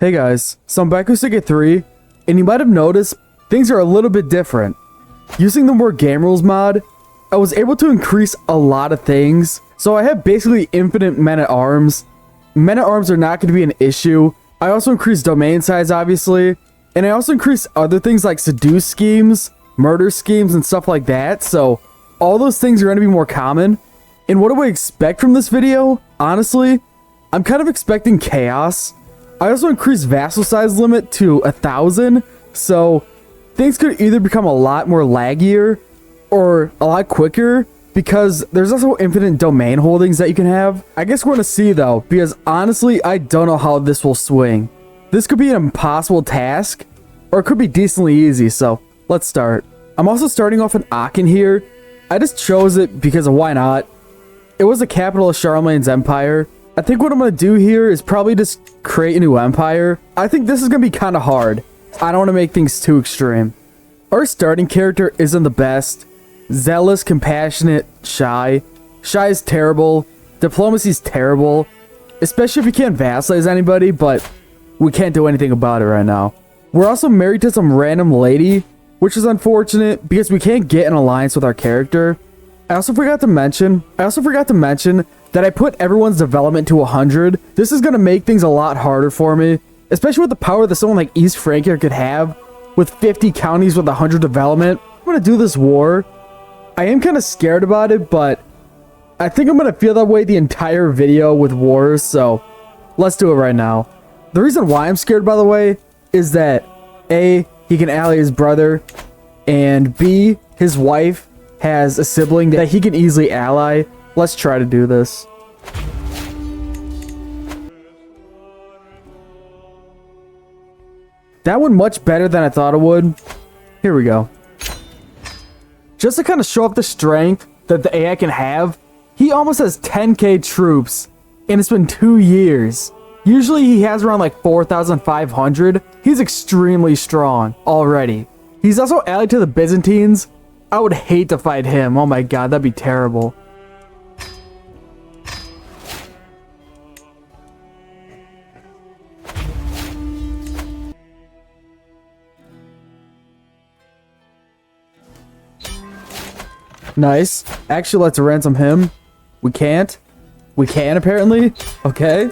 Hey guys, so I'm back with CK3, and you might have noticed things are a little bit different. Using the More Game Rules mod, I was able to increase a lot of things, so I have basically infinite men-at-arms. Men-at-arms are not going to be an issue. I also increased domain size, obviously, and I also increased other things like seduce schemes, murder schemes, and stuff like that, so all those things are going to be more common. And what do I expect from this video? Honestly, I'm kind of expecting chaos. I also increased vassal size limit to 1,000, so things could either become a lot more laggier or a lot quicker because there's also infinite domain holdings that you can have. I guess we're going to see though, because honestly, I don't know how this will swing. This could be an impossible task, or it could be decently easy, so let's start. I'm also starting off in Aachen here. I just chose it because of why not. It was the capital of Charlemagne's empire. I think what I'm going to do here is probably just create a new empire. I think this is going to be kind of hard. I don't want to make things too extreme. Our starting character isn't the best. Zealous, compassionate, shy. Shy is terrible. Diplomacy is terrible. Especially if you can't vassalize anybody, but we can't do anything about it right now. We're also married to some random lady, which is unfortunate because we can't get an alliance with our character. I also forgot to mention that I put everyone's development to 100. This is going to make things a lot harder for me, especially with the power that someone like East Francia could have with 50 counties with 100 development. I'm going to do this war. I am kind of scared about it, but I think I'm going to feel that way the entire video with wars, so let's do it right now. The reason why I'm scared, by the way, is that A, he can ally his brother, and B, his wife has a sibling that he can easily ally. Let's try to do this. That went much better than I thought it would. Here we go. Just to kind of show off the strength that the AI can have, he almost has 10k troops, and it's been 2 years. Usually he has around like 4,500. He's extremely strong already. He's also allied to the Byzantines. I would hate to fight him. Oh my god, that'd be terrible. Nice. Actually, let's ransom him. We can't. We can, apparently. Okay.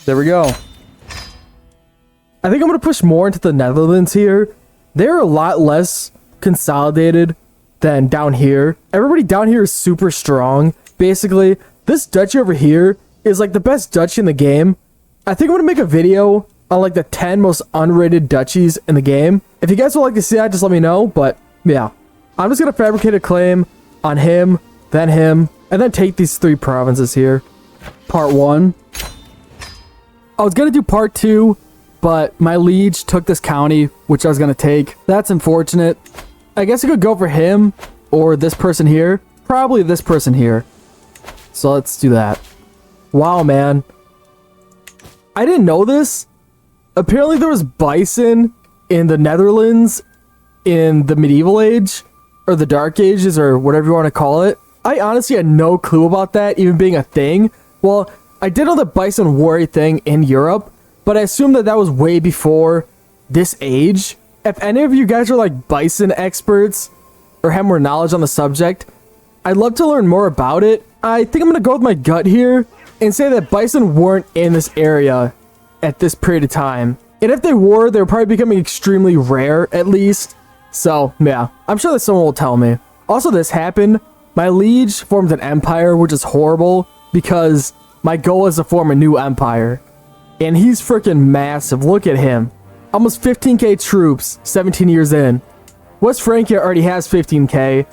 There we go. I think I'm going to push more into the Netherlands here. They're a lot less consolidated than down here. Everybody down here is super strong. Basically, this duchy over here is like the best duchy in the game. I think I'm going to make a video on like the 10 most underrated duchies in the game. If you guys would like to see that, just let me know. But yeah. I'm just going to fabricate a claim on him, and then take these 3 provinces here. Part 1. I was going to do part 2, but my liege took this county, which I was going to take. That's unfortunate. I guess I could go for him or this person here. Probably this person here. So let's do that. Wow, man. I didn't know this. Apparently there was bison in the Netherlands in the medieval age. Or the Dark Ages, or whatever you want to call it. I honestly had no clue about that even being a thing. Well, I did know the bison were a thing in Europe, but I assumed that that was way before this age. If any of you guys are like bison experts, or have more knowledge on the subject, I'd love to learn more about it. I think I'm going to go with my gut here, and say that bison weren't in this area at this period of time. And if they were probably becoming extremely rare, at least. So, yeah, I'm sure that someone will tell me. Also, this happened. My liege formed an empire, which is horrible, because my goal is to form a new empire. And he's freaking massive. Look at him. Almost 15k troops, 17 years in. West Francia already has 15k.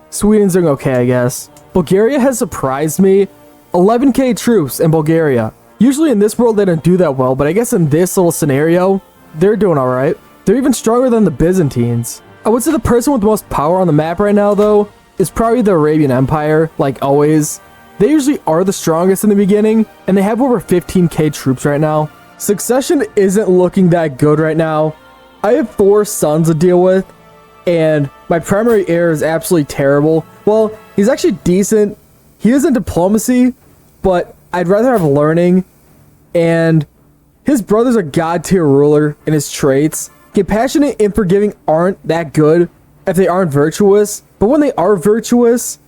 Sweden's doing okay, I guess. Bulgaria has surprised me. 11k troops in Bulgaria. Usually in this world, they don't do that well, but I guess in this little scenario, they're doing alright. They're even stronger than the Byzantines. I would say the person with the most power on the map right now, though, is probably the Arabian Empire, like always. They usually are the strongest in the beginning, and they have over 15k troops right now. Succession isn't looking that good right now. I have 4 sons to deal with, and my primary heir is absolutely terrible. Well, he's actually decent. He is in diplomacy, but I'd rather have learning, and His brother's a god-tier ruler in his traits. Compassionate and forgiving aren't that good if they aren't virtuous, but when they are virtuous,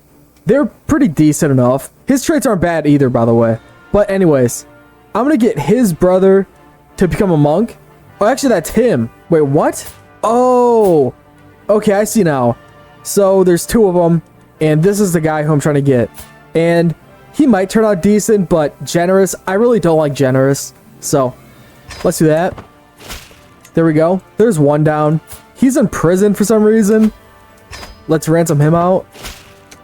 they're pretty decent enough. His traits aren't bad either, by the way. But anyways, I'm gonna get his brother to become a monk. Oh, actually, that's him. Wait, what? Oh, okay, I see now. So there's two of them, and this is the guy who I'm trying to get. And he might turn out decent, but generous, I really don't like generous. So let's do that. There we go. There's one down. He's in prison for some reason. Let's ransom him out.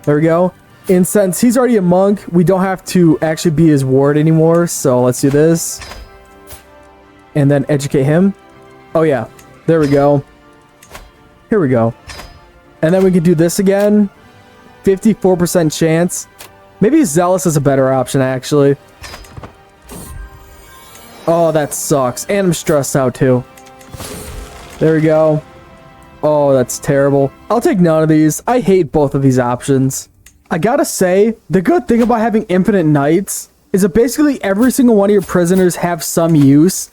There we go. And since he's already a monk, we don't have to actually be his ward anymore. So let's do this. And then educate him. Oh yeah, there we go. Here we go. And then we can do this again. 54% chance. Maybe Zealous is a better option, actually. Oh, that sucks. And I'm stressed out, too. There we go. Oh, that's terrible. I'll take none of these. I hate both of these options. I gotta say, the good thing about having infinite knights is that basically every single one of your prisoners have some use.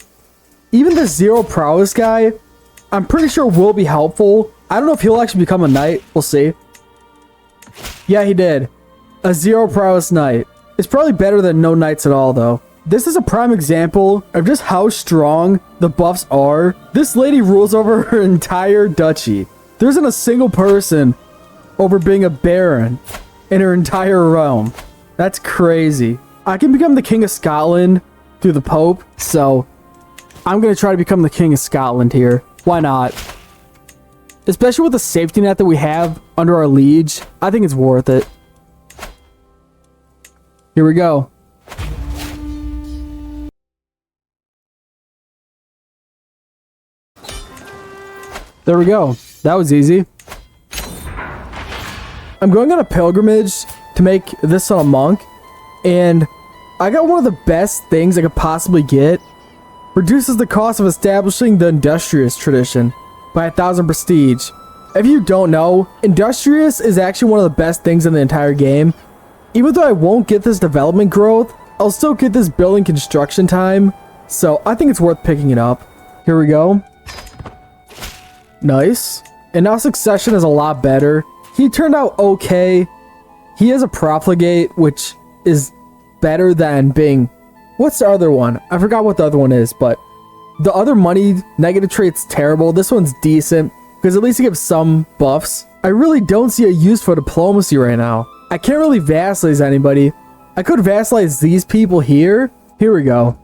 Even the 0 prowess guy, I'm pretty sure will be helpful. I don't know if he'll actually become a knight. We'll see. Yeah, he did. A 0 prowess knight. It's probably better than no knights at all, though. This is a prime example of just how strong the buffs are. This lady rules over her entire duchy. There isn't a single person over being a baron in her entire realm. That's crazy. I can become the King of Scotland through the Pope, so I'm going to try to become the King of Scotland here. Why not? Especially with the safety net that we have under our liege, I think it's worth it. Here we go. There we go. That was easy. I'm going on a pilgrimage to make this son a monk, and I got one of the best things I could possibly get. Reduces the cost of establishing the Industrious tradition by 1,000 prestige. If you don't know, Industrious is actually one of the best things in the entire game. Even though I won't get this development growth, I'll still get this building construction time, so I think it's worth picking it up. Here we go. Nice. And now Succession is a lot better. He turned out okay. He has a profligate, which is better than being... What's the other one? I forgot what the other one is, but the other money negative trait's terrible. This one's decent, because at least it gives some buffs. I really don't see a use for diplomacy right now. I can't really vassalize anybody. I could vassalize these people here. Here we go.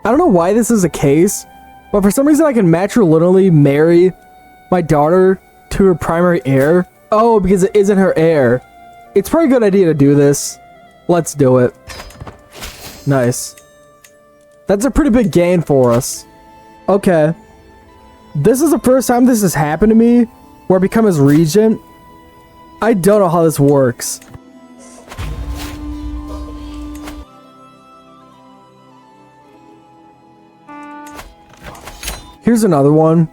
I don't know why this is the case, but for some reason I can matrilineally marry my daughter to her primary heir. Oh, because it isn't her heir. It's probably a good idea to do this. Let's do it. Nice. That's a pretty big gain for us. Okay. This is the first time this has happened to me, where I become his regent. I don't know how this works. Here's another one.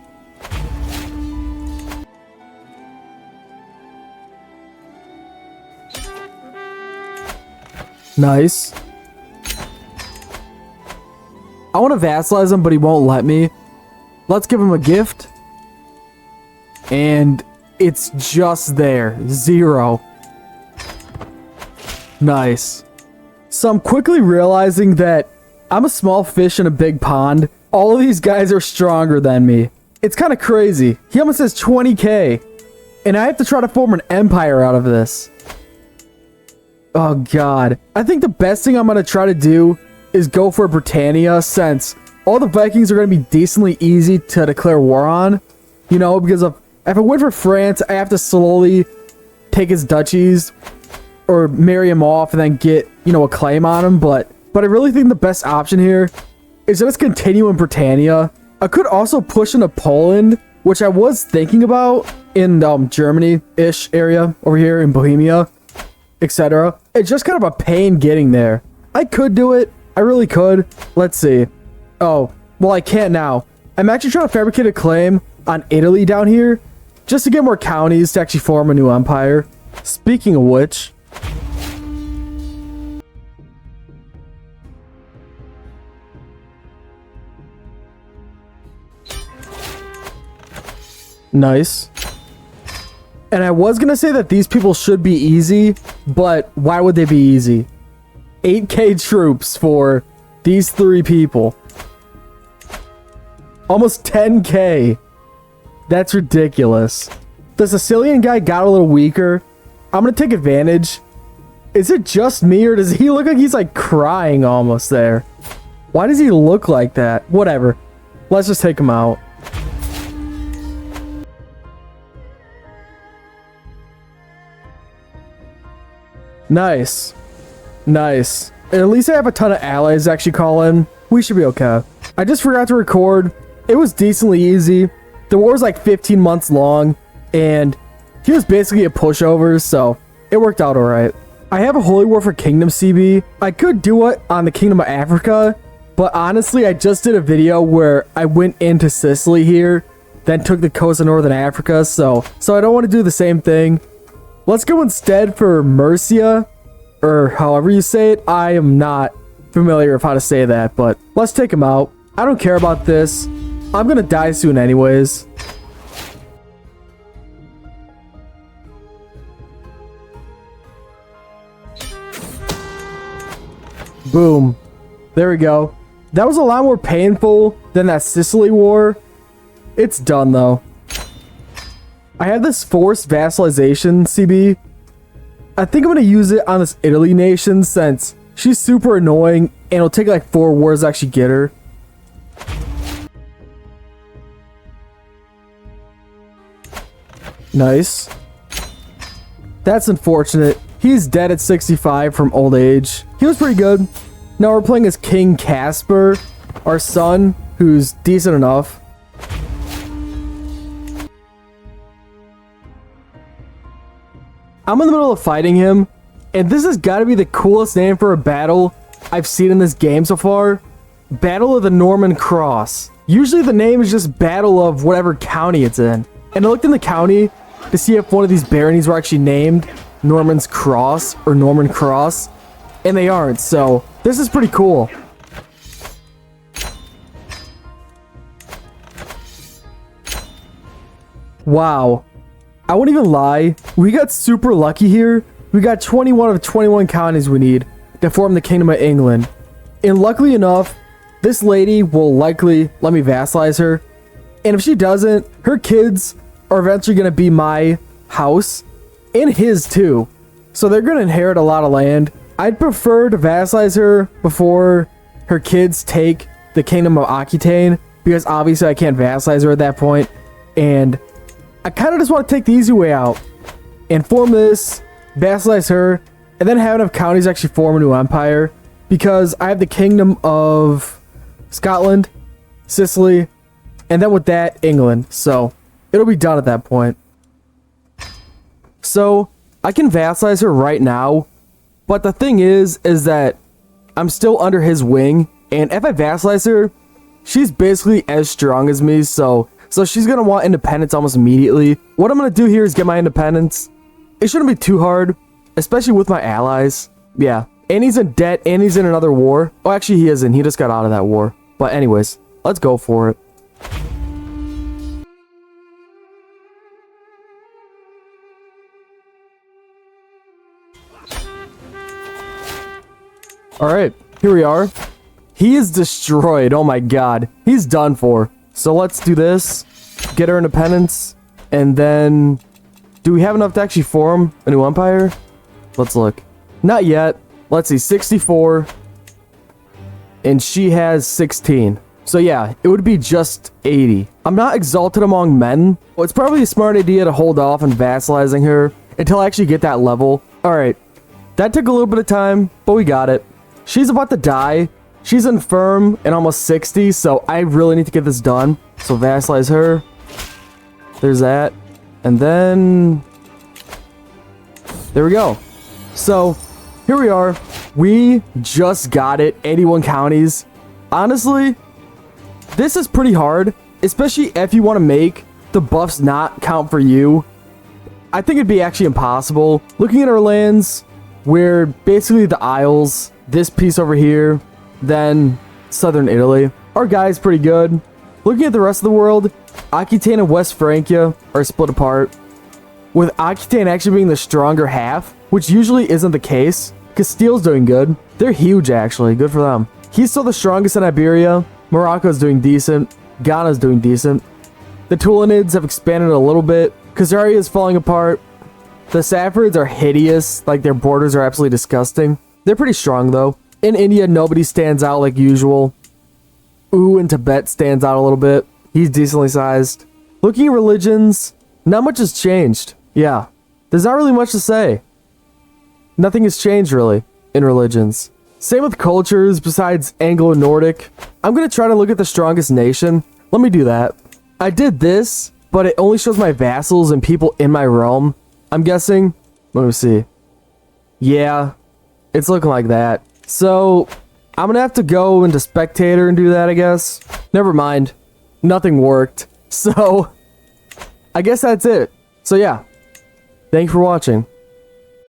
Nice. I want to vassalize him, but he won't let me. Let's give him a gift. And it's just there. 0. Nice. So I'm quickly realizing that I'm a small fish in a big pond. All of these guys are stronger than me. It's kind of crazy. He almost has 20k. And I have to try to form an empire out of this. Oh god. I think the best thing I'm going to try to do is go for Britannia, since all the Vikings are going to be decently easy to declare war on. You know, because if I went for France, I have to slowly take his duchies or marry him off and then get, you know, a claim on him. But I really think the best option here is just continue in Britannia. I could also push into Poland, which I was thinking about in Germany-ish area over here in Bohemia, etc. It's just kind of a pain getting there. I could do it. I really could. Let's see. Oh, well, I can't now. I'm actually trying to fabricate a claim on Italy down here just to get more counties to actually form a new empire. Speaking of which, Nice. And I was gonna say that these people should be easy, but why would they be easy? 8k troops for these 3 people. Almost 10k. That's ridiculous. The Sicilian guy got a little weaker. I'm gonna take advantage. Is it just me, or does he look like he's like crying almost there? Why does he look like that? Whatever. Let's just take him out. Nice. Nice. At least I have a ton of allies to actually call in. We should be okay. I just forgot to record. It was decently easy. The war was like 15 months long, and he was basically a pushover, so it worked out alright. I have a Holy War for Kingdom CB. I could do it on the Kingdom of Africa, but honestly, I just did a video where I went into Sicily here, then took the coast of Northern Africa, so I don't want to do the same thing. Let's go instead for Mercia, or however you say it. I am not familiar with how to say that, but let's take him out. I don't care about this. I'm gonna die soon anyways. Boom. There we go. That was a lot more painful than that Sicily war. It's done though. I have this forced vassalization CB. I think I'm gonna use it on this Italy nation since she's super annoying and it'll take like 4 wars to actually get her. Nice. That's unfortunate. He's dead at 65 from old age. He was pretty good. Now we're playing as King Casper, our son, who's decent enough. I'm in the middle of fighting him, and this has got to be the coolest name for a battle I've seen in this game so far. Battle of the Norman Cross. Usually the name is just Battle of whatever county it's in. And I looked in the county to see if one of these baronies were actually named Norman's Cross or Norman Cross, and they aren't, so this is pretty cool. Wow. I won't even lie, we got super lucky here. We got 21 of 21 counties we need to form the Kingdom of England. And luckily enough, this lady will likely let me vassalize her. And if she doesn't, her kids are eventually going to be my house and his too. So they're going to inherit a lot of land. I'd prefer to vassalize her before her kids take the Kingdom of Aquitaine, because obviously I can't vassalize her at that point. And I kind of just want to take the easy way out and form this, vassalize her, and then have enough counties actually form a new empire, because I have the Kingdom of Scotland, Sicily, and then with that, England. So it'll be done at that point. So I can vassalize her right now, but the thing is that I'm still under his wing, and if I vassalize her, she's basically as strong as me, so she's gonna want independence almost immediately. What I'm gonna do here is get my independence. It shouldn't be too hard, especially with my allies. Yeah, and he's in debt, and he's in another war. Oh, actually he isn't. He just got out of that war. But anyways, let's go for it. Alright, here we are. He is destroyed. Oh my god. He's done for. So let's do this. Get our independence. And then... do we have enough to actually form a new empire? Let's look. Not yet. Let's see. 64. And she has 16. So yeah, it would be just 80. I'm not exalted among men. Well, it's probably a smart idea to hold off on vassalizing her until I actually get that level. Alright. That took a little bit of time, but we got it. She's about to die. She's infirm and almost 60, so I really need to get this done. So vassalize her. There's that. And then... there we go. So, here we are. We just got it. 81 counties. Honestly, this is pretty hard, especially if you want to make the buffs not count for you. I think it'd be actually impossible. Looking at our lands, we're basically the Isles, this piece over here, then southern Italy. Our guy's pretty good. Looking at the rest of the world, Aquitaine and West Francia are split apart, with Aquitaine actually being the stronger half, which usually isn't the case. Castile's doing good. They're huge, actually. Good for them. He's still the strongest in Iberia. Morocco's doing decent. Ghana's doing decent. The Tulanids have expanded a little bit. Khazaria is falling apart. The Saffarids are hideous. Like, their borders are absolutely disgusting. They're pretty strong, though. In India, nobody stands out like usual. Ooh, in Tibet stands out a little bit. He's decently sized. Looking at religions, not much has changed. Yeah, there's not really much to say. Nothing has changed, really, in religions. Same with cultures, besides Anglo-Nordic. I'm going to try to look at the strongest nation. Let me do that. I did this, but it only shows my vassals and people in my realm. I'm guessing. Let me see. Yeah, it's looking like that. So, I'm going to have to go into Spectator and do that, I guess. Never mind. Nothing worked. So, I guess that's it. So yeah, thank you for watching.